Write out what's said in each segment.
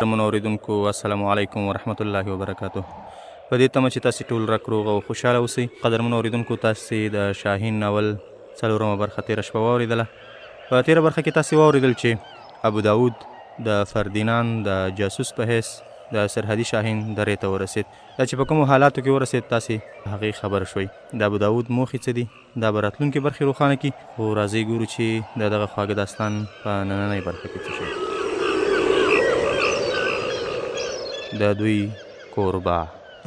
محترمو اوریدونکو السلام علیکم ورحمت الله وبرکاتو. په دې تمه چې تاسې ټول راکروغ او خوشحاله اوسئ. قدرمنو اوریدونکو، تاسې د شاهین ناول څلورمه برخه تېره شپه واورېدله. په تېره برخه کې تاسې واورېدل چې ابو داود د فردیناند د جاسوس په حیث د سرحدي شاهین درې ته ورسېد. دا چې په کومو حالاتو کې ورسېد تاسې هغې خبر شوئ. د ابو داود موخې څه دي دا به راتلونکې برخې روښانه کړي، خو راځئ ګورو چې د دغه خواږه داستان په نننۍ برخه کې څه شوي. د دوی کوربه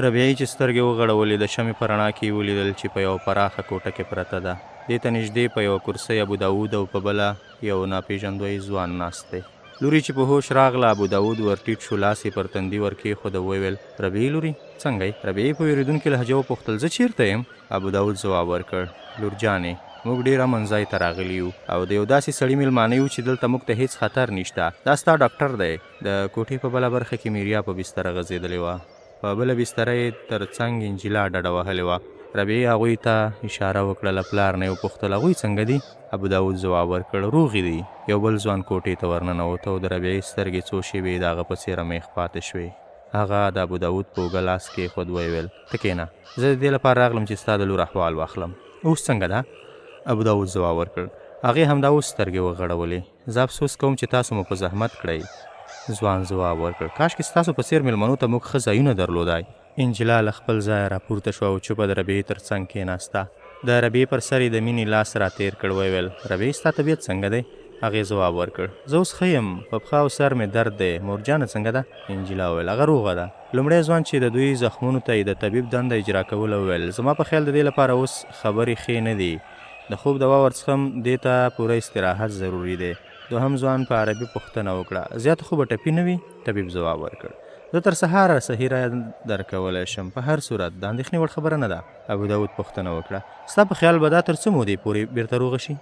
ربیعي چې سترګې وغړولې د شمې په رڼا کې ولیدل چې په یوه پراخه کوټه کې پرته ده. دې ته نږدې په یوه کرسۍ ابو داود او په بله یو ناپېژندوی ځوان ناست دی. لوري چې په هوش راغله ابو داود ورټیټ شو، لاس یې پر تندي ورکېښود او وویل: ربیعي لوري څنګه یې؟ ربیعي په وېرېدونکې لهجه وپوښتل: زه چېرته یم؟ ابو داود ځواب ورکړ: لور جانې، موږ ډېر امن ځای ته راغلي یو او د یو داسې سړي میلمانه یو چې دلته موږ ته هېڅ خطر نشته. دا ستا ډاکټر دی. د کوټې په بله برخه کې میریا په بستره غځېدلې وه. په بله بستره یې تر څنګ انجیلا ډډه وهلې وه. ربیعي هغوی ته اشاره وکړله. پلار نه یې وپوښتل: هغوی څنګه دي؟ ابو داود ځواب ورکړ: روغې دي. یو بل ځوان کوټې ته ورننوته او د ربیعي سترګې څو شېبې د هغه په څېره میخ پاتې شوې. هغه د ابو داود په اوږه لاس کېښود، ویې ته کښېنه، زه د دې لپاره راغلم چې ستا د لور احوال واخلم. اوس څنګه ده؟ ابو داود ځواب ورکړ: هغې همدا اوس سترګې وغړولې. زه افسوس کوم چې تاسو مو په زحمت کړئ. ځوان ځواب ورکړ: کاشکې ستاسو په څېر میلمنو ته موږ ښه ځایونه درلودای. انجلا له خپل ځایه راپورته شوه او چوپه د ربیعي تر څنګ کېناسته. د ربیعي پر سر یې د مینې لاس راتېر کړ. ویل: ربیعي ستا طبیعت څنګه دی؟ هغې ځواب ورکړ: زه اوس ښه یم، په پښه او سر مې درد دی. مورجانه څنګه ده؟ انجلا وویل: هغه روغه ده. لومړی ځوان چې د دوی زخمونو ته یې د طبیب دنده اجرا کوله وویل: زما په خیال د دې لپاره اوس خبرې ښې نه دي. د خوب دوا ورڅښم، دې ته پوره استراحت ضروري دی. دوهم ځوان په عربي پوښتنه وکړه: زیاته خو به ټپي نه وي؟ طبیب ځواب ورکړ: زه تر سهاره صحیح رایه درکولی شم. په هر صورت د اندېښنې وړ خبره نه ده. ابو داود پوښتنه وکړه: ستا په خیال به دا تر څه مودې پورې بیرته روغه شي؟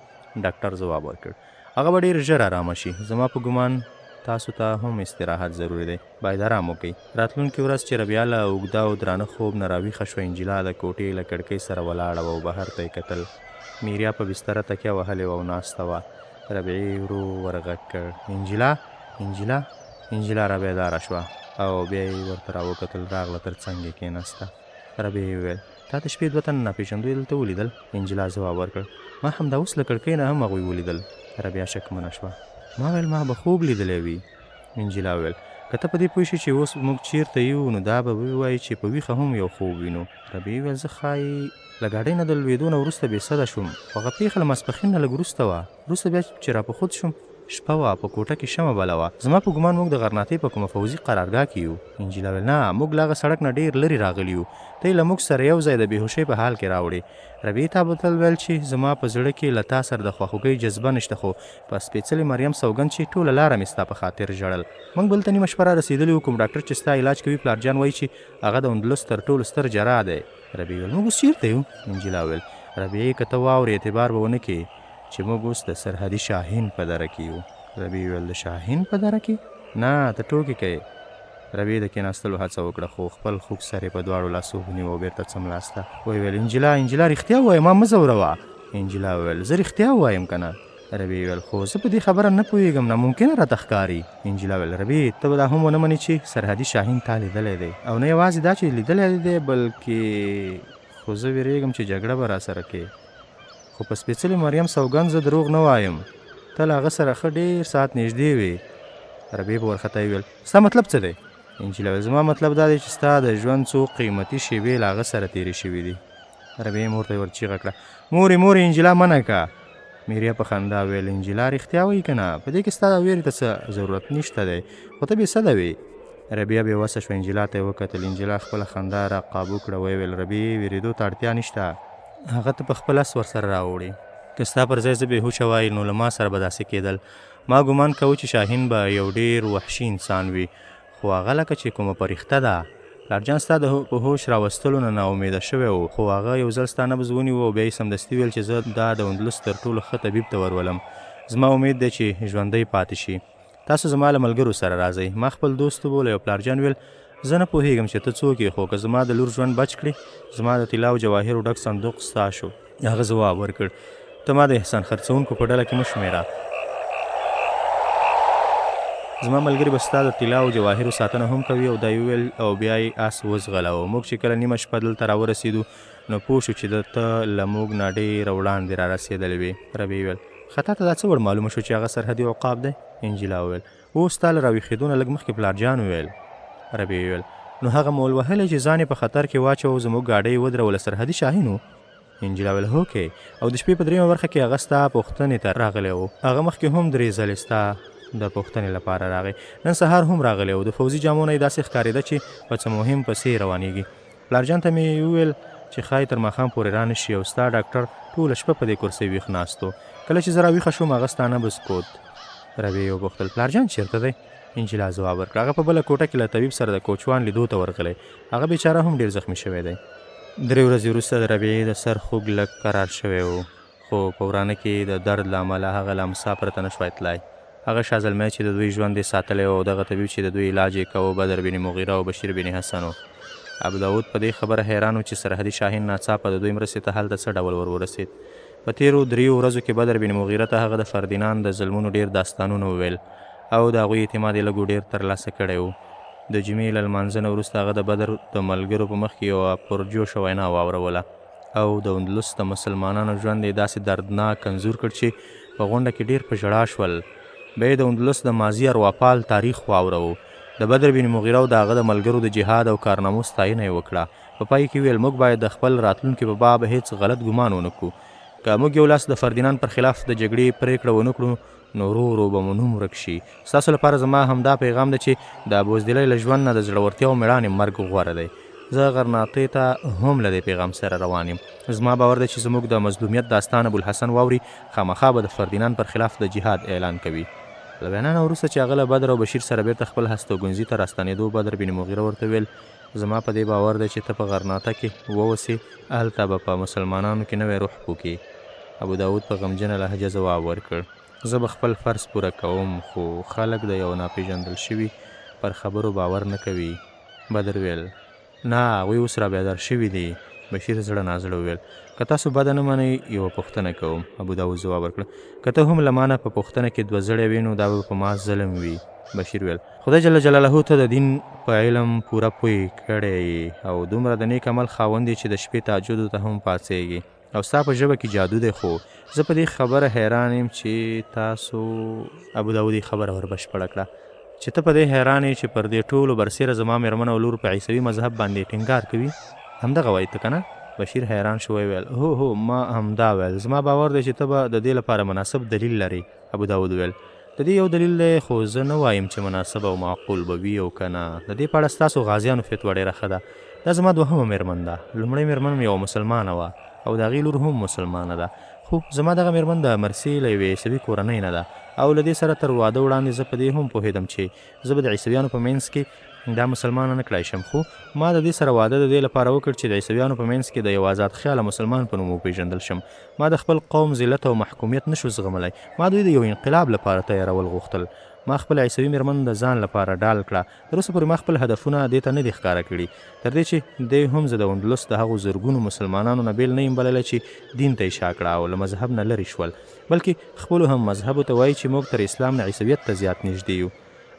ډاکټر ځواب ورکړ: هغه به ډېر ژر ارامه شي. زما په ګمان تاسو ته هم استراحت ضروري دی. باید ارام وکړئ. راتلونکې ورځ چې ربیعه له اوږده او درانه خوب نه راویښه شوه، انجلا د کوټې له کړکۍ سره ولاړه وه او بهر ته یې کتل. میریا په بستره تکیه وهلې وه او ناسته وه. ربیعي ورو ورغږ کړ: انجلا، انجلا. انجلا را بیداره شوه او بیا یې ورته راوکتل. راغله، تر څنګ یې کېناسته. ربیعي وویل: تا د شپې 2 تنه ناپېژندوي دلته ولیدل؟ انجلا ځواب ورکړ: ما همدا اوس له کړکۍ نه هم هغوی ولیدل. ربیعه شکمنه شوه. ما ویل ما به خوب لیدلی وي. انجلا وویل: که ته په دې پوه شې چې اوس موږ چېرته یو، نو دا به ووایي چې په ویښه هم یو خوب وینو. ربیعي ویل: زه ښایي له ګاډۍ نه د لوېدو نه وروسته بېسده شوم، خو هغه پېښه له ماسپښین نه لږ وروسته وه. وروسته بیا چې راپخود شوم، شپه وه، په کوټه کې شمه بله وه. زما په ګمان موږ د غرناطۍ په کومه فوزي قرارګاه کې یو. انجلا ویل: نه، موږ له هغه سړک نه ډېر لرې راغلي یو. ته یې له موږ سره یو ځای د بېهوشۍ په حال کې راوړې. ربیعي تابتل ویل چې زما په زړه کې له تا سره د خواخوږۍ جذبه نشته، خو په سپېڅلې مریم سوګند چې ټوله لاره مې ستا په خاطر ژړل. موږ بل ته نیمه شپه را رسېدلي وو. کوم ډاکټر چې ستا علاج کوي پلارجان وایي چې هغه د اندلس تر ټولو ستر جراح دی. ربیعي ویل: موږ اوس چېرته یو؟ انجلا ویل: ربیعي که ته واورې اعتبار به ونه کړې چې موږ اوس د سرحدي شاهین په دره کې یو. ربیعي ویل: د شاهین په دره کې؟ نه، ته ټوکې کوې. ربیعي د کېناستلو هڅه وکړه، خو خپل خوږ سر یې په دواړو لاسو ونیو او بېرته څملاسته. ویل: انجلا، انجلا، رښتیا ووایه، ما مه ځوروه. انجلا وویل: زه رښتیا ووایم که نه؟ ربیعي ویل: خو زه په دې خبره نه پوهېږم، ناممکنه راته ښکاري. انجلا ویل: ربیعي، ته به دا هم ونه منې چې سرحدي شاهین تا لیدلی دی، او نه یوازې دا چې لیدلی دی، بلکې خو زه ویرېږم چې جګړه به راسره کې. خو په سپېڅلې مریم سوګند زه دروغ نه وایم، ته له هغه سره ښه ډېر ساعت نږدې وې. ربیعي په وارخطایي ویل: ستا مطلب څه دی؟ انجلا ویل: زما مطلب دا دی چې ستا د ژوند څو قیمتي شېبې له هغه سره تېرې شوي دي. ربیعي مور ته یې ورچیغه کړه: مورې، مورې، انجلا منع که. میریا په خندا ویل: انجلا رښتیا وایي که نه؟ په دې کې ستا د ویرې ته څه ضرورت نشته دی، خو ته بېسده وې. ربیعه بېوسه شوه. انجلا ته یې وکتل. انجلا خپله خندا را قابو کړه. ویل: ربیعي، وېرېدو ته اړتیا نشته، هغه ته په خپل اس ورسره راوړې. که ستا پر ځای زه بېهوشه وای، نو له ما سره به داسې کېدل. ما ګمان کوو چې شاهین به یو ډېر وحشي انسان وي، خو هغه لکه چې کومه پرښته ده. پلارجان ستا د په هوش راوستلو نه ناامیده شوی و، خو هغه یو ځل ستا نبض ونیو او بیا یې سمدستي ویل چې زه دا د اندلس تر ټولو ښه طبیب ته ورولم. زما امید دی چې ژوندی پاتې شي. تاسو زما له ملګرو سره راځئ. ما خپل دوست وبولی او پلارجان ویل: زه نه پوهېږم چې ته څوک یې، خو که زما د لور ژوند بچ کړې، زما د طلا او جواهرو ډک صندوق ستا شو. هغه ځواب ورکړ: ته ما د احسان خرڅونکو په ډله کې مه شمېره. زما ملګري به ستا د طلا او جواهرو ساتنه هم کوي. او دا یې وویل او بیا یې آس وځغلاوه. موږ چې کله نیمه شپه دلته راورسېدو نو پوه شو چې د ته له موږ نه ډېره وړاندې را رسېدلې وې. ربیع وویل خطا ته دا څه ور معلومه شو چې هغه سرحدي عقاب دی؟ انجیلا وویل اوس ستا له راویښېدو نه لږ مخکې پلارجان وویل. ربیع وویل نو هغه مول وهلی چې ځان یې په خطر کې واچوه زموږ ګاډۍ یې ودروله سرحدي شاهین و؟ انجیلا وویل هوکې. او د شپې په دریمه برخه کې هغه ستا پوښتنې ته راغلی و. هغه مخکې هم 3 ځلې ستا د پوښتنې لپاره راغی. نن سهار هم راغلی و. د فوزي جامو نه یې داسې ښکارېده چې په څه مهم پسې روانېږي. پلارجان ته مې وویل چې ښایي تر ماښام پورې را نه شي. او ستا ډاکټر ټوله شپه په دې کرسۍ ویښ ناست و. کله چې زه راویښه شوم هغه ستا نبض کوت. ربیع وپوښتل پلارجان چېرته دی؟ انجیلا ځواب ورکړ هغه په بله کوټه کې له طبیب سره د کوچوان لیدو ته ورغلی. هغه بیچاره هم ډېر زخمي شوی دی. 3 ورځې وروسته د ربیع د سر خوږ لږ قرار شوی و، خو په ورانه کې د درد له امله هغه له امسا پرته نه شوی تلای. هغه شاه زلمی چې د دوی ژوند یې ساتلی و او دغه طبیب چې د دوی علاج یې کوه بدر بن مغیره او بشیر بن حسن و. ابوداود په دې خبره حیران و چې سرحدي شاهین ناڅاپه د دوی مرستې ته هلته څه ډول ورسېد. په تېرو 3 ورځو کې بدر بن مغیره ته هغه د فردیناند د ظلمونو ډېر داستانونه وویل او د هغوی اعتماد یې لږ ډېر ترلاسه کړی و. د جمعې له لمانځه نه وروسته هغه د بدر د ملګرو په مخ کې یوه پرجوشه وینا واوروله او د اندلس د مسلمانانو ژوند یې داسې دردناک انځور کړ چې په غونډه کې ډېر په ژړا شول. بیا یې د اندلس د ماضي ارواپال تاریخ واوروه. د بدر بن مغیره او د هغه د ملګرو د جهاد او کارنامو ستاینه یې وکړه. په پای کې ویل موږ باید د خپل راتلونکي په باب هیڅ غلط ګمان ونه کړو. که موږ یو لاس د فردیناند پر خلاف د جګړې پرېکړه ونه کړو نو ورو ورو به مو نوم ورک شي. ستاسو لپاره زما همدا پیغام ده چې د بزدلۍ له ژوند نه د زړورتیا او مېړانې مرګ غوره دی. زه غرناطې ته هم له دې پیغام سره روان یم. زما باور دی چې زموږ د مظلومیت داستان ابوالحسن واوري خامخا به د فردیناند پر خلاف د جهاد اعلان کوي. له بیان نه وروسته چې هغه له بدر او بشیر سره بیرته خپل هستوګنځي ته راستنېدو بدر بن مغیره ورته ویل زما په دې باور دی چې ته په غرناطه کې ووسې هلته به په مسلمانانو کې نوی روح پوکې. ابوداود په غمجنه لهجه ځواب ورکړ زه به خپل فرض پوره کوم خو خلک د یو ناپېژندل شوي پر خبرو باور نه کوي. بدر ویل نه هغوی اوس را بیدار شوي دي. بشیر زړه نازړه وویل که تاسو بده نه منئ یوه پوښتنه کوم. ابوداود ځواب ورکړ که ته هم له ما نه په پوښتنه کې 2 زړی وي نو دا به په ما ظلم وي. بشیر ویل خدای جل جلاله ته د دین په علم پوره پوی کړی او دومره د نیک عمل خاوند چې د شپې تهجدو ته هم پاڅېږي او ستا په ژبه کې جادو دی. خو زه په دې خبره حیران یم چې تاسو ابوداود خبره وربشپړه کړه چې ته په دې حیران یې چې پر دې ټولو برسېره زما مېرمن او لور په عیسوي مذهب باندې ټینګار کوي. همدغه وایي ته که نه؟ بشیر حیران شو ویل هو ما همدا ویل. زما باور دی چې ته به د دې لپاره مناسب دلیل لرې. ابوداود ویل د دې یو دلیل دی خو زه نه وایم چې مناسب او معقول به وي او که نه. د دې په اړه ستاسو غازیانو فتوا ډېره ښه ده. دا زما 2مه مېرمن ده. لومړۍ مېرمن مې یوه مسلمانه وه او د هغې لور هم مسلمانه ده. خو زما دغه مېرمن د مرسي له یوې عیسوي کورنۍ نه ده او له دې سره تر واده وړاندې زه په دې هم پوهېدم چې زه به د عیسویانو په منځ کې دا مسلمانه نه کړای شم. خو ما د دې سره واده د دې لپاره وکړ چې د عیسویانو په منځ کې د یو آزاد خیاله مسلمان په نوم وپېژندل شم. ما د خپل قوم ذلت او محکومیت نشو زغملی. ما دوی د یو انقلاب لپاره تیارول غوښتل. ما خپل عیسوي مېرمن د ځان لپاره ډال کړه. تر اوسه پورې ما خپل هدفونه دې ته نه دي ښکاره کړي تر دې چې دی هم زه د اندلس د هغو زرګونو مسلمانانو نه بیل نه یم بللی چې دین ته یې شا کړه او له مذهب نه لرې شول بلکې خپلو هم مذهبو ته وایي چې موږ تر اسلام نه عیسویت ته زیات نږدې یو.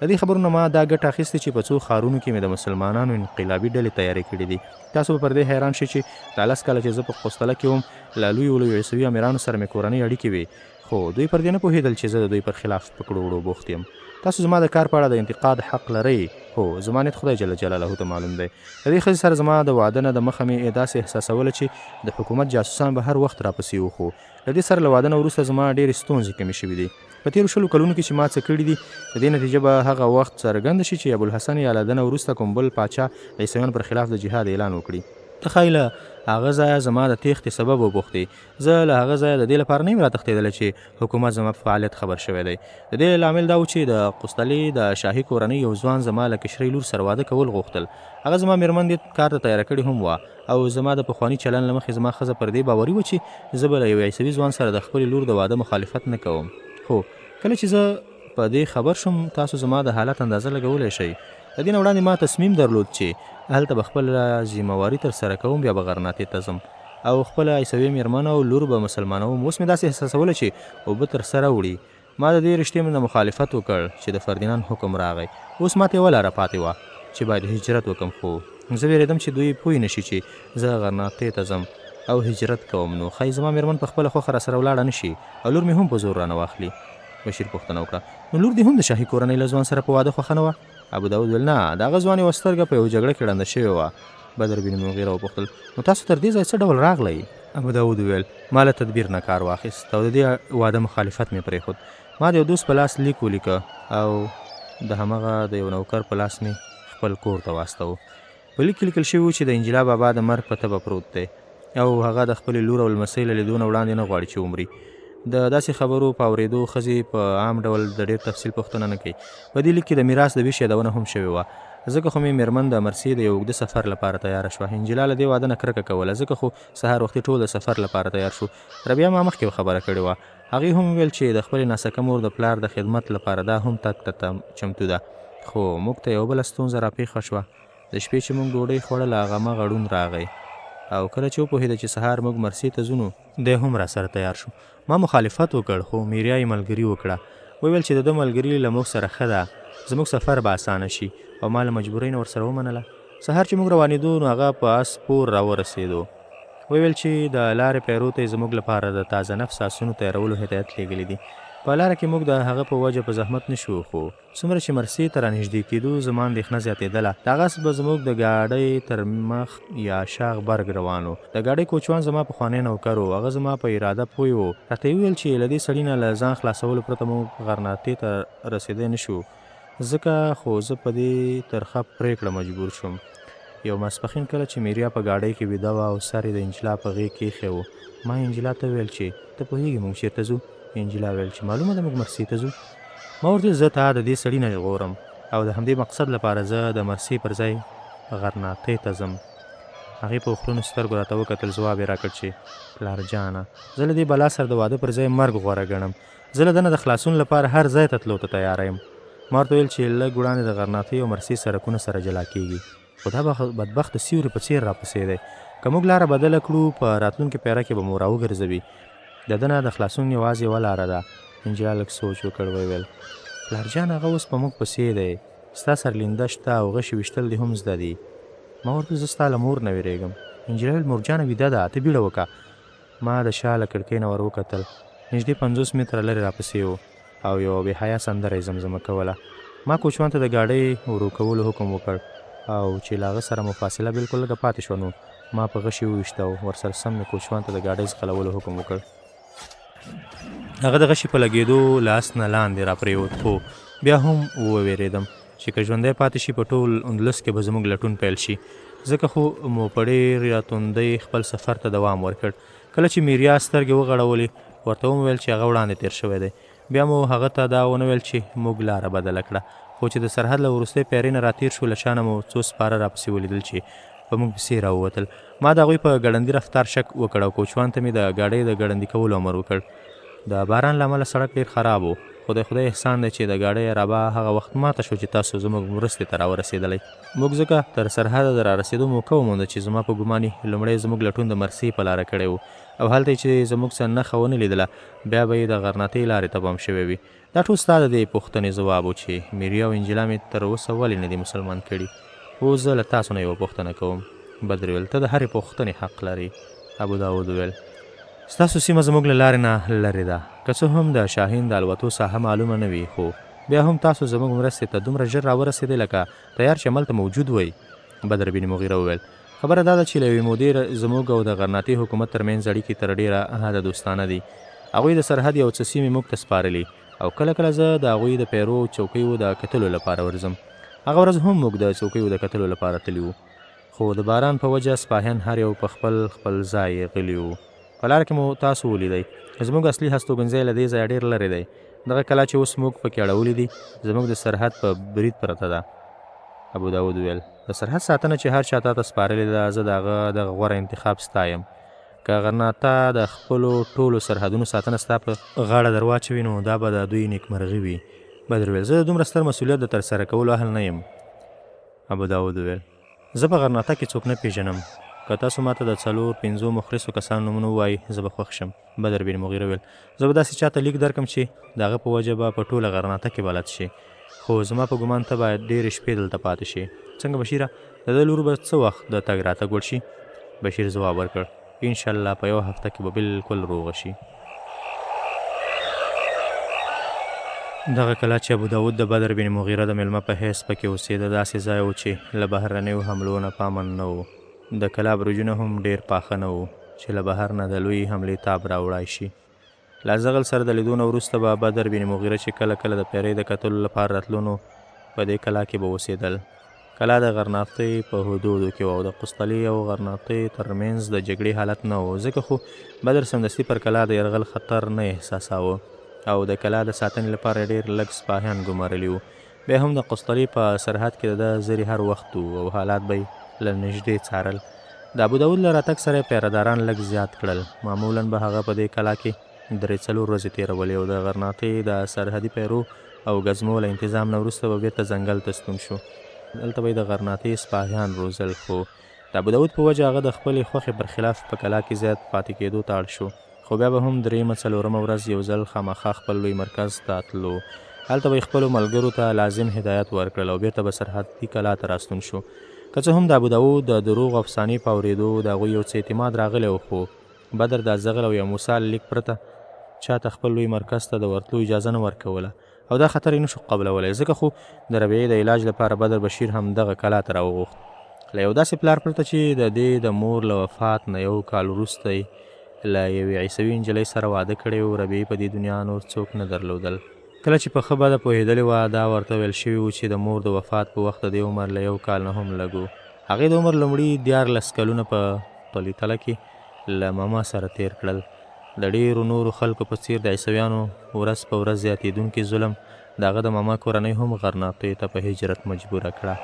د دې خبرو نه ما دا ګټه اخیستې چې په څو ښارونو کې مې د مسلمانانو انقلابي ډلې تیارې کړي دي. تاسو به پر دې حیران شئ چې دا 10 کاله چې زه په قوستله کې وم له لویو عیسوي امیرانو سره مې کورنۍ اړیکې وې خو دوی پر دې نه پوهېدل چې زه د دوی پر خلاف په کړو وړو بوخت یم. تاسو زما د کار په اړه د انتقاد حق لرئ. هو زما نیت خدای جل جلاله ته معلوم دی. د دې ښځې سره زما د واده نه د مخه مې داسې احساسوله چې د حکومت جاسوسان به هر وخت راپسې وو. خو د دې سره له واده نه وروسته زما ډېرې ستونزې کمې شوي دي. په تېرو 20 کلونو کې چې ما څه کړي دي د دې نتیجه به هغه وخت څرګنده شي چې ابوالحسن یا له ده نه وروسته کوم بل پاچا عیسویانو پر خلاف د جهاد اعلان وکړي. ته ښایي له هغه ځایه زما د تېښتې سبب وپوښتې. زه له هغه ځایه د دې لپاره نه یم راتښتېدلی چې حکومت زما په فعالیت خبر شوی دی. د دې لامل دا و چې د قوستلې د شاهي کورنۍ یو ځوان زما له کشرۍ لور سره واده کول غوښتل. هغه زما مېرمن دې کار ته تیاره کړې هم وه او زما د پخواني چلن له مخې زما ښځه پر دې باوري وه چې زه به له یو عیسوي ځوان سره د خپلې لور د واده مخالفت نه کوم. خو کله چې زه په دې خبر شوم تاسو زما د حالت اندازه لګولی شئ. د دې نه وړاندې ما تصمیم درلود چې هلته به خپله ذمهواري ترسره کوم بیا به غرناطې ته ځم او خپله عیسوي مېرمن او لور به مسلمانوم. اوس مې داسې احساسوله چې اوبه تر سره وړي ما د دې رښتې نه مخالفت وکړ چې د فردیناند حکم راغی. اوس ماته یوه لاره پاتې وه چې باید هجرت وکړم، خو زه ویرېدم چې دوی پوه نه شي چې زه غرناطې ته ځم او هجرت کوم، نو ښایي زما مېرمن په خپله خوښه راسره ولاړه نه شي او لور مې هم په زور رانه واخلي. بشیر پوښتنه وکړه نو لور دې هم د شاهي کورنۍ له ځوان سره په واده خوښه نه وه؟ ابوداود ویل نه، د هغه ځوان یوه سترګه په یوه جګړه کې ړنده شوې وه. بدر بن مغیره وپوښتل نو تاسو تر دې ځای څه ډول راغلی؟ ابوداود وویل ما له تدبیر نه کار واخیست او د دې واده مخالفت مې پرېښود. ما د یو دوست په لاس لیک ولیکه او د همغه د یو نوکر په لاس مې خپل کور ته واستوه. په لیک کې لیکل شوي و چې د انجلا بابا د مرګ په تبه پروت دی او هغه د خپلې لور او لمسۍ له لیدو نه وړاندې نه غواړي چې ومري. د داسې خبرو په اورېدو ښځې په عام ډول د ډېر تفصیل پوښتنه نه کوي. په دې لیک کې د میراث د ویش یادونه هم شوې وه. ځکه خو مې مېرمن د مرسي د یو اوږده سفر لپاره تیاره شوه. انجلا له دې واده نه کرکه کوله، ځکه خو سهار وختي ټول د سفر لپاره تیار شو. ربیعه ما مخکې خبره کړې وه. هغې هم ویل چې د خپلې ناسکه مور د پلار د خدمت لپاره دا هم تګ ته چمتو ده. خو موږ ته یو بله ستونزه راپېښه شوه. د شپې چې موږ ډوډۍ خوړله هغه مغه ړوند راغی او کله چې وپوهېده چې سهار موږ مرسي ته ځو نو دی هم راسره تیار شو. ما مخالفت وکړ خو میریا یې ملګري وکړه. وویل چې د ده ملګري له موږ سره ښه ده، زموږ سفر به اسانه شي او ما له مجبورۍ نه ورسره ومنله. سهار چې موږ روانېدو نو هغه په اس پور راورسېدو. وویل چې د لارې پیرو ته یې زموږ لپاره د تازه نفس آسونو تیارولو هدایت لېږلی دی. په لاره کې موږ د هغه په وجه په زحمت نه شو، خو څومره چې مرسي ته رانږدې کېدو زما اندېښنه زیاتېدله. د هغه به زموږ د ګاډۍ تر مخ یا شا غبرګ روان و. د ګاډۍ کوچوان زما پخوانی نوکر و. هغه زما په اراده پوه و. راته یې وویل چې له دې سړي نه له ځان خلاصولو پرته موږ غرناطې ته رسېدی نه شو. ځکه خو زه په دې ترخه پرېکړه مجبور شوم. یو ماسپښین کله چې میریا په ګاډۍ کې ویده وه او سر یې د انجلا په غېږ کې ایښی و، ما انجلا ته وویل چې ته پوهېږې موږ چېرته ځو؟ انجلا ویل چې معلومه ده موږ مرسي ته ځو. ما ورته زه تا د دې سړي نه ژغورم او د همدې مقصد لپاره زه د مرسي پر ځای غرناطې ته ځم. هغې په اوښلنو سترګو راته وکتل. ځواب یې راکړ چې پلار جانه، زه له دې بلا سره د واده پر ځای مرګ غوره ګڼم. زه له ده نه د خلاصون لپاره هر ځای ته تلو ته تیاره یم. ما ورته ویل چې لږ وړاندې د غرناطې او مرسي سرکونه سره جلا کېږي، خو دا بدبخت د سیوري په څېر راپسې دی. که موږ لاره بدله کړو په راتلونکې پیره کې به مو راوګرځوي. د ده نه د خلاصون یوازې یوه لاره ده. انجلا لږ سوچ وکړ. ویل پلارجان هغه اوس په موږ پسې دی، ستا سرلینده شته او غشي ویشتل دې هم زده دي. ما ورته زه ستا له مور نه ویرېږم. انجلا ویل مورجانه ویده ده، ته بیړه وکړه. ما د شا له کړکۍ نه ور وکتل. نږدې 50 متره لرې راپسې و او یوه بې حیا سندره یې زمزمه کوله. ما کوچوان ته د ګاډۍ ورو کولو حکم وکړ او چې له هغه سره مو فاصله بلکل لږه پاتې شوه نو ما په غشي وویشته او ورسره سم مې کوچوان ته د ګاډۍ ځغلولو حکم وکړ. هغه د غشي په لګېدو لاس نه لاندې راپرېوت، خو بیا هم ووېرېدم چې که ژوندی پاتې شي په ټول اندلس کې به زموږ لټون پیل شي. ځکه خو مو په ډېره توندۍ خپل سفر ته دوام ورکړ. کله چې میریا سترګې وغړولې ورته ومو ویل چې هغه وړاندې تېر شوی دی. بیا مو هغه ته دا ونه ویل چې موږ لاره بدله کړه، خو چې د سرحد له وروستۍ پیرې نه راتېر شو له شا نه مو څو سپاره راپسې ولیدل چې په موږ پسې راووتل. ما د هغوی په ګړندي رفتار شک وکړ او کوچوان ته مې د ګاډۍ د ګړندي کولو امر وکړ. د باران له امله سړک ډېر خراب و، خو د خدای احسان دی چې د ګاډۍ رابه هغه وخت ماته شو چې تاسو زموږ مرستې ته راورسېدلی. موږ ځکه تر سرحده د رارسېدو موقع ومونده چې زما په ګماني لومړی زموږ لټون د مرسي په لاره کړی و او هلته چې زموږ څه نښه ونه لیدله بیا به یې د غرناطۍ لارې ته بم شوی وي. دا ټول ستا د دې پوښتنې ځواب و چې میریا او انجلا مې تر اوسه ولې نه دي مسلمان کړي. اوس زه له تاسو نه یوه پوښتنه کوم. بدر ویل ته د هرې پوښتنې حق لري. ابوداود ویل ستاسو سیمه زموږ له لارې نه لرې ده، که څه هم د شاهین د الوتو ساحه معلومه نه وي، خو بیا هم تاسو زموږ مرستې ته دومره ژر راورسېدئ لکه تیار چې هملته موجود وئ. بدر بن مغیره وویل خبره دا ده چې له یوې مودې زموږ او د غرناطۍ حکومت ترمنځ اړیکې تر ډېره حده دوستانه دي. هغوی د سرحد یو څه سیمې موږ ته سپارلي او کله کله زه د هغوی د پیرو چوکیو د کتلو لپاره ورځم. هغه ورځ هم موږ د چوکیو د کتلو لپاره تللي وو، خو د باران په وجه سپاهیان هر یو په خپل خپل ځای غلي وو. په لاره کې مو تاسو ولیدئ. زموږ اصلي هستوګنځی له دې ځایه ډېر لرې دی. دغه کلا چې اوس موږ پکې اړولي دي زموږ د سرحد په برید پرته ده. ابوداود ویل د سرحد ساتنه چې هر چا تاته سپارلې ده زه د هغه دغه غوره انتخاب ستایم. که غرناطه د خپلو ټولو سرحدونو ساتنه ستا په غاړه در واچوي نو دا به د دوی نیکمرغي وي. بدر ویل زه د دومره ستر مسؤلیت د ترسره کولو اهل نه یم. ابوداود ویل زه په غرناطه کې څوک نه پیژنم. که تاسو ماته د 4-5 مخلصو کسانو نومونه ووایي زه به خوښ شم. بدر بن مغیره ویل زه به داسې چاته لیک درکړم چې د هغه په وجه به په ټوله غرناطه کې بلد شي، خو زما په ګمان ته باید ډېرې شپې دلته پاتې شي. څنګه بشیره د ده لور به څه وخت د تګ راتګ وړ شي؟ بشیر ځواب ورکړ انشاءالله په 1 هفته کې به بالکل روغه شي. دغه کله چې ابوداود د بدر بن مغیره د میلمه په حیث پکې اوسېده، داسې ځای و چې له بهرنیو حملو نه پامن نه و. د کلا برجونه هم ډېر پاخه نه وو چې له بهر نه د لوی حملې تاب راوړای شي. له زغل سره د لیدو نه وروسته به بدر بن مغیره چې کله کله د پیرۍ د کتلو لپاره راتلو نو په دې کلا کې به اوسېدل. کلا د غرناطۍ په حدودو کې و او د قسطلي او غرناطۍ ترمنځ د جګړې حالت نه و، ځکه خو بدر سمدستي پر کلا د یرغل خطر نه احساساوه او د کلا د ساتنې لپاره ډېر لږ سپاهیان ګمارلي وو. بیا هم د قسطلي په سرحد کې د ده زرې هر وخت وو او حالات به یې له نږدې څارل. د ابوداود له راتګ سره یې پیرداران لږ زیات کړل. معمولا به هغه په دې کلا کې 3-4 ورځې تېرولې او د غرناطۍ د سرحدي پیرو او ګزمو له انتظام نه وروسته به بېرته ځنګل ته ستون شو. دلته به یې د غرناطۍ سپاهیان روزل، خو د ابوداود په وجه هغه د خپلې خوښې پر خلاف په کلا کې زیات پاتې کېدو ته اړ شو. خو بیا به هم 3-4 ورځ یو ځل خامخا خپل لوی مرکز ته تلو. هلته به یې خپلو ملګرو ته لازم هدایت ورکړل او بېرته به سرحدي کلا ته راستون شو. که څه هم د ابوداود د دروغ افسانې په اورېدو د هغوی یو څه اعتماد راغلی و، خو بدر د زغل او یا موسی له لیک پرته چاته خپل لوی مرکز ته د ورتلو اجازه نه ورکوله او دا خطر یې نشو قبلولی، ځکه خو د ربیعې د علاج لپاره بدر بشیر هم دغه کلا ته راوغوښت. له یو داسې پلار پرته چې د دې د مور له وفات نه 1 کال وروسته له یوې عیسوي نجلۍ سره واده کړی و، ربیعې په دې دنیا نور څوک نه درلودل. کله چې په ښه بده پوهېدلې وه، دا ورته ویل شوي و چې د مور د وفات په وخت د دې عمر له 1 کال نه هم لږ و. هغې د عمر لومړي 14 کلونه په پلیتله کې له ماما سره تیر کړل. د ډېرو نورو خلکو په څیر د عیسویانو ورځ په ورځ زیاتېدونکي ظلم د هغه د ماما کورنۍ هم غرناطۍ ته په هجرت مجبوره کړه.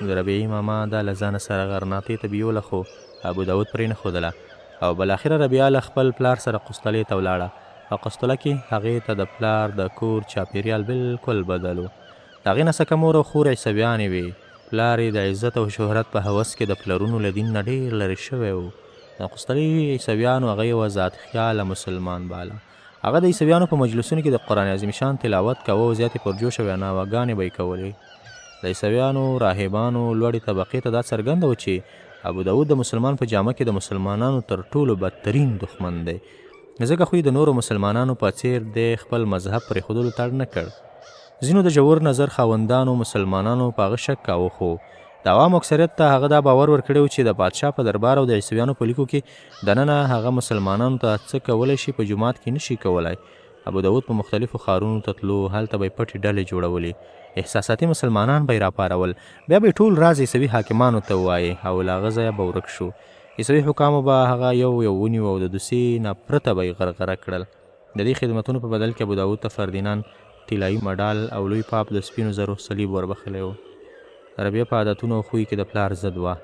د ربیعې ماما دا له ځانه سره غرناطۍ ته بیوله، خو ابوداود پرې نه ښودله او بالاخره ربیعه له خپل پلار سره قسطلۍ ته ولاړه. په قسطله کې هغې ته د پلار د کور چاپېریال بالکل بدل و. د هغې نسکه مور او خور عیسویانې وې. پلار یې د عزت او شهرت په هوس کې د پلرونو له دین نه ډېر لرې شوی و. د قسطلۍ عیسویانو هغه یوه ذات خیاله مسلمان باله. هغه د عیسویانو په مجلسونو کې د قرآن عظیم شان تلاوت کوه او زیاتې پرجوشه ویناوګانې به یې کولې. د عیسویانو راهبانو لوړې طبقې ته دا څرګنده و چې ابوداود د مسلمان په جامه کې د مسلمانانو تر ټولو بدترین دښمن دی، ځکه خو د نورو مسلمانانو په څیر د خپل مذهب پرېښودلو ته اړ نه کړ. ځینو د ژور نظر خاوندانو مسلمانانو په هغه شک کاوه، خو د عوامو اکثریت ته هغه دا باور ورکړی و چې د پادشاه په دربار او د عیسویانو په لیکو کې دننه هغه مسلمانانو ته څه کولی شي په جومات کې نشي کولی. ابوداود په مختلفو ښارونو ته تلو، هلته به یې پټې ډلې جوړولې، احساساتي مسلمانان به یې راپارول، بیا به یې ټول راز عیسوي حاکمانو ته ووایي او له هغه ځایه به ورک شو. عیسوي حکامو به هغه یو یو ونیو او د دوسیې نه پرته به یې غرغره کړل. د دې خدمتونو په بدل کې ابوداود ته فردیناند طلایي مډال او لوی پاپ د سپینو زرو صلیب وربخلی و. ربیعه په عادتونو او خوی کې د پلار ضد وه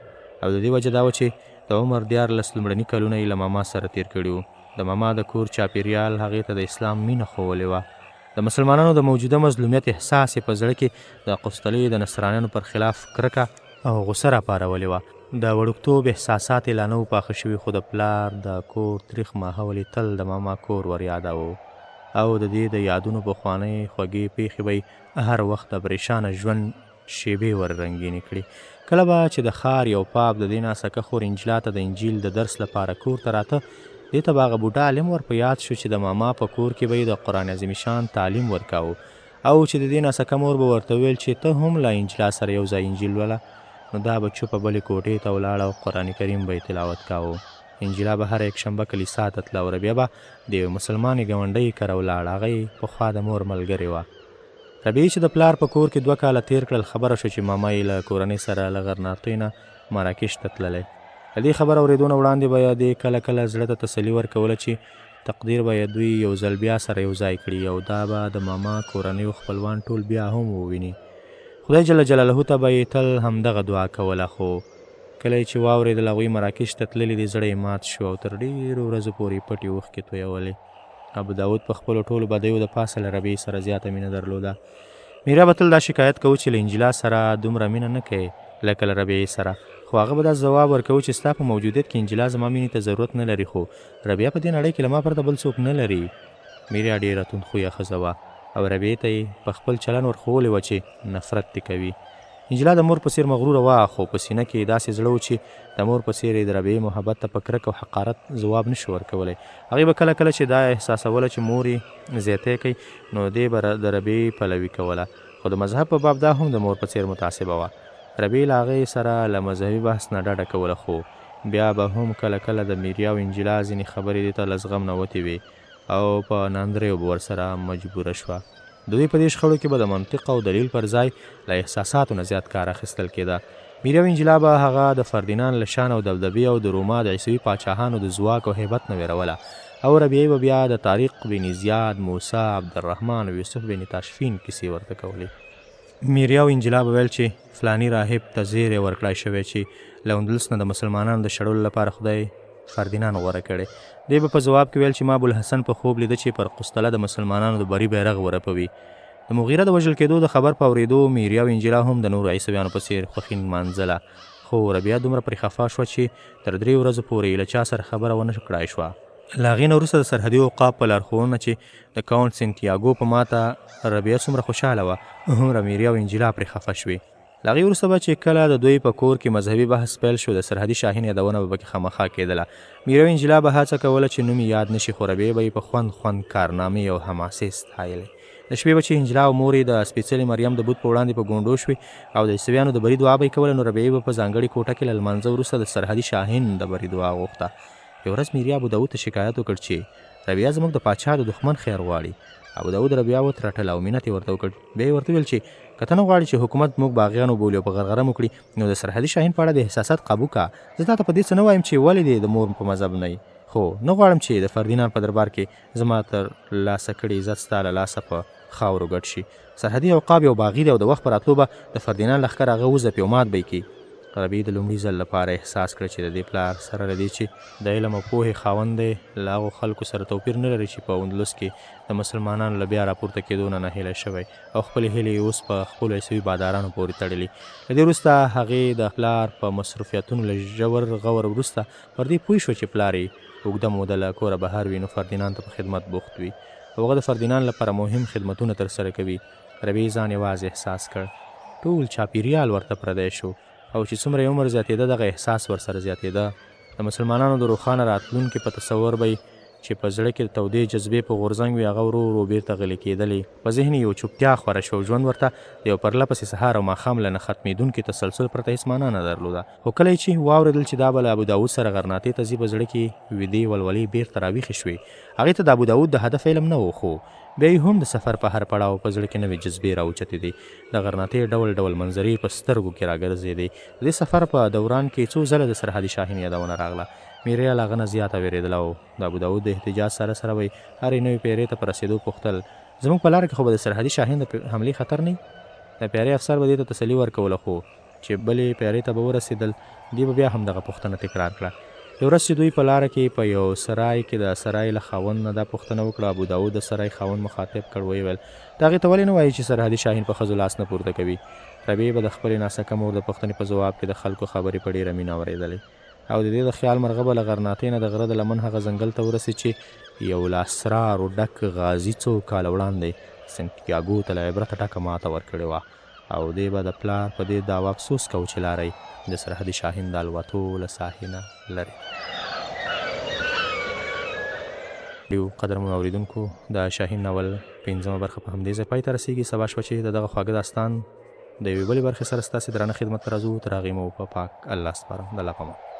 او د دې وجه دا و چې د عمر 14 لومړني کلونه یې له ماما سره تیر کړي وو. د ماما د کور چاپېریال هغې ته د اسلام مینه ښوولې وه. د مسلمانانو د موجوده مظلومیت احساس یې په زړه کې د قسطلۍ د نصرانیانو پر خلاف کرکه او غصه راپارولې وه. د وړوکتوب احساسات یې لا نه وو پاخه شوي، خو د پلار د کور تریخ ماحول یې تل د ماما کور ور یاداوه او د دې د یادونو پخوانۍ خوږې پیښې به یې هر وخت د پریشانه ژوند شیبې ور رنګینې کړي. کله به چې د ښار یو پاپ د دې ناسکه خور انجلا ته د انجیل د درس لپاره کور ته راته، دې ته به هغه بوډا عالم ور په یاد شو چې د ماما په کور کې به یې د قرآن عظیم شان تعلیم ورکاوه او چې د دې ناسکه مور به ورته ویل چې ته هم له انجلا سره یو ځای انجیل لوله، نو دا به چوپه بلې کوټې ته ولاړه او قرآن کریم به یې تلاوت کاوه. انجلا به هره یکشنبه کلیسا ته تله او ربیعه به د یوې مسلمانې ګاونډۍ کره ولاړه. هغه یې پخوا د مور ملګرې وه. ربیعې چې د پلار په کور کې 2 کاله تیر کړل، خبره شو چې ماما یې له کورنۍ سره له غرناطۍ نه مراکش ته تللی. د دې خبر اورېدو نه وړاندې به یې دې کله کله زړه ته تسلي ورکوله چې تقدیر به یې دوی یو ځل بیا سره یو ځای کړي او دا به د ماما کورنۍ خپلوان ټول بیا هم وویني. خدای جل جلاله ته به یې تل همدغه دعا کوله. خو کله چې واورېدل هغوی مراکش ته تللي دي، زړه یې مات شو او تر ډېرو ورځو پورې پټې اوښکې تویولې. ابوداود په خپلو ټولو بدیو د پاسه له ربیعې سره زیاته مینه درلوده. میرا به تل دا شکایت کوو چې له انجلا سره دومره مینه نه کوي لکه له ربیعې سره. خو هغه به دا ځواب ورکوي چې ستا په موجودیت کې انجلا زما مینې ته ضرورت نه لري، خو ربیعه په دې نړۍ کې له ما پرته بل څوک نه لري. میریا ډېره توندخویه ښځه وه او ربیعې ته یې په خپل چلن ورښوولې وه چې نفرت دې کوي. انجلا د مور په څېر مغروره وه، خو په سینه کې داسې زړه و چې د مور په څېر یې د ربیعې محبت ته په کرکه او حقارت ځواب نشو ورکولی. هغې به کله کله چې دا احساسوله چې مور یې زیاتی کوي، نو دې به د ربیعې پلوي کوله، خو د مذهب په باب دا هم د مور په څېر متعصبه وه. ربیعې له هغې سره له مذهبي بحث نه ډډه کوله، خو بیا به هم کله کله د میریا او انجلا ځینې خبرې دې ته له زغم نه وتې وې او په ناندریو به ورسره مجبوره شوه. د دوی په دې شخړو کې به د منطق او دلیل پر ځای له احساساتو نه زیات کار اخیستل کېده. میریا او انجلا به هغه د فردیناند له شان او دبدبې او د روما د عیسوي پاچاهانو د ځواک او هیبت نه ویروله، او ربیعې به بیا د طارق بن زیاد، موسی، عبدالرحمن او یوسف بن تاشفین کیسې ورته کولې. میریا او انجلا به ویل چې فلاني راهب ته زیری ورکړی شوی چې له اندلس نه د مسلمانانو د شړلو لپاره خدای فردیناند غوره کړی. دی به په ځواب کې ویل چې ما ابوالحسن په خوب لیده چې پر قسطله د مسلمانانو د بري بیرغ ورپوي. د مغیره د وژل کېدو د خبر په اورېدو میریا او انجلا هم د نورو عیسویانو په څېر خوښي نمانځله، خو ربیعه دومره پرې خفه شوه چې تر 3 ورځو پورې له چا سره خبره ونه کړای شوه. له هغې نه وروسته د سرحدي اوقاف په لارښوونه چې د کاونټ سنتیاګو په ماته ربیعه څومره خوشحاله وه، هومره میریا او انجلا پرې خفه شوې. له هغې وروسته به چې کله د دوی په کور کې مذهبي بحث پیل شو، د سرحدي شاهین یادونه به پکې خامخا کېدله. میریا او انجلا به هڅه کوله چې نوم یاد نشي، خو ربیعې به یې په خوند کارنامې او حماسې ستایلې. د شپې به چې انجلا او مور یې د سپېڅلې مریم د بت په وړاندې په ګونډو شوې او د عیسویانو د بري دعا به یې کوله، نو ربیعې به په ځانګړې کوټه کې له لمانځه وروسته د سرحدي شاهین د بري دعا غوښته. یو ورځ میریا ابوداود ته شکایت وکړ چې ربیعه زموږ د پاچا د دښمن خیر غواړي. ابوداود ربیعه وترټله او مینت یې ورته وکړ. بیا یې ورته ویل چې که ته نه غواړې چې حکومت موږ باغیان وبولي او په غرغره مو کړي، نو د سرحدي شاهین په اړه د احساسات قابو کا. زه تا ته په دې څه نه وایم چې ولې دې د مور په مذهب نه یې، خو نه غواړم چې د فردیناند په دربار کې زما تر لاسه کړي عزت ستا له لاسه په خاورو ګډ شي. سرحدي عقاب یو باغي دی او د وخت په راتلو به د فردیناند لښکر هغه وځپي او مات به یې کړي. ربیعې د لومړي ځل لپاره احساس کړ چې د دې پلار سره له دې چې د علم او پوهې خاوند دی، له هغو خلکو سره توپیر نه لري چې په اندلس کې د مسلمانانو له بیا راپورته کېدو نه ناهیلی شوی او خپلې هیلې اوس په خپلو عیسوي بادارانو پورې تړلي. له دې وروسته هغې د پلار په مصروفیتونو له ژور غور وروسته پر دې پوه شوه چې پلار یې اوږده موده له کوره بهر وي، نو فردیناند ته په خدمت بوخت وي او هغه د فردیناند لپاره مهم خدمتونه ترسره کوي. ربیعې ځان یوازې احساس کړ. ټول چاپیریال ورته پردی شو او چې څومره یې عمر زیاتېده دغه احساس ورسره زیاتېده. د مسلمانانو د روښانه راتلونکي په تصور به چې په زړه کې د تودې جذبې په غورځنګ وي، هغه ورو ورو بېرته غلي کېدلې. په ذهن یو چوپتیا خوره شوه. ژوند ورته د یو پرله پسې سهار او ماښام له نه ختمېدونکي تسلسل پرته هېڅ معنا نه درلوده. خو کله چې واورېدل چې دا به له ابوداود سره غرناطې ته ځي، په زړه کې ویدې ولولې بېرته راویښې شوې. هغې ته د ابوداود د هدف علم نه و، خو بیا یې هم د سفر په هر پړاو په زړه کې نوې جذبې راوچتېدې. د غرناطې ډول ډول منظرې په سترګو کې راګرځېدې. د دې سفر په دوران کې څو ځله د سرحدي شاهین یادونه راغله. میریا له هغه نه زیاته وېرېدله او د ابوداود د احتجاج سره سره به یې هرې نوې پیرې ته په رسېدو پوښتل، زموږ په لاره کې خو به د سرحدي شاهین د حملې خطر نه وي؟ د پیرې افسر به دې ته تسلي ورکوله، خو چې بلې پیرې ته به ورسېدل، دې به بیا هم دغه پوښتنه تکرار کړه. یو ورځ چې دوی په لاره کې په یو سرای کې د سرای له خاوند نه دا پوښتنه وکړه، ابوداود د سرای خاوند مخاطب کړ، ویې ویل ته هغې ته ولې نه وایي چې سرحدي شاهین په ښځو لاس نه پورته کوي؟ ربیعې به د خپلې ناسکه مور د پوښتنې په ځواب کې د خلکو خبرې په ډېره مینه اورېدلې او د دې د خیال مرغه به له غرناطې نه د غره د لمن هغه ځنګل ته ورسېد چې یو له اسرارو ډک غازي څو کاله وړاندې سنتیاګو ته له عبرته ډکه ماته ورکړې وه او دی به د پلار په دې دعوا افسوس کوو چې لاره د سرحدي شاهین د الوتو له ساحې نه لرې. قدرمنو اورېدونکو، د شاهین ناول 5مه برخه په همدې ځای پای ته رسېږي. سبا شپه چې د دغه خواږه داستان د یوې بلې برخې سره ستاسې درانه خدمت ته راځو. تر هغې مو په پاک الله سپارم. د الله په امان.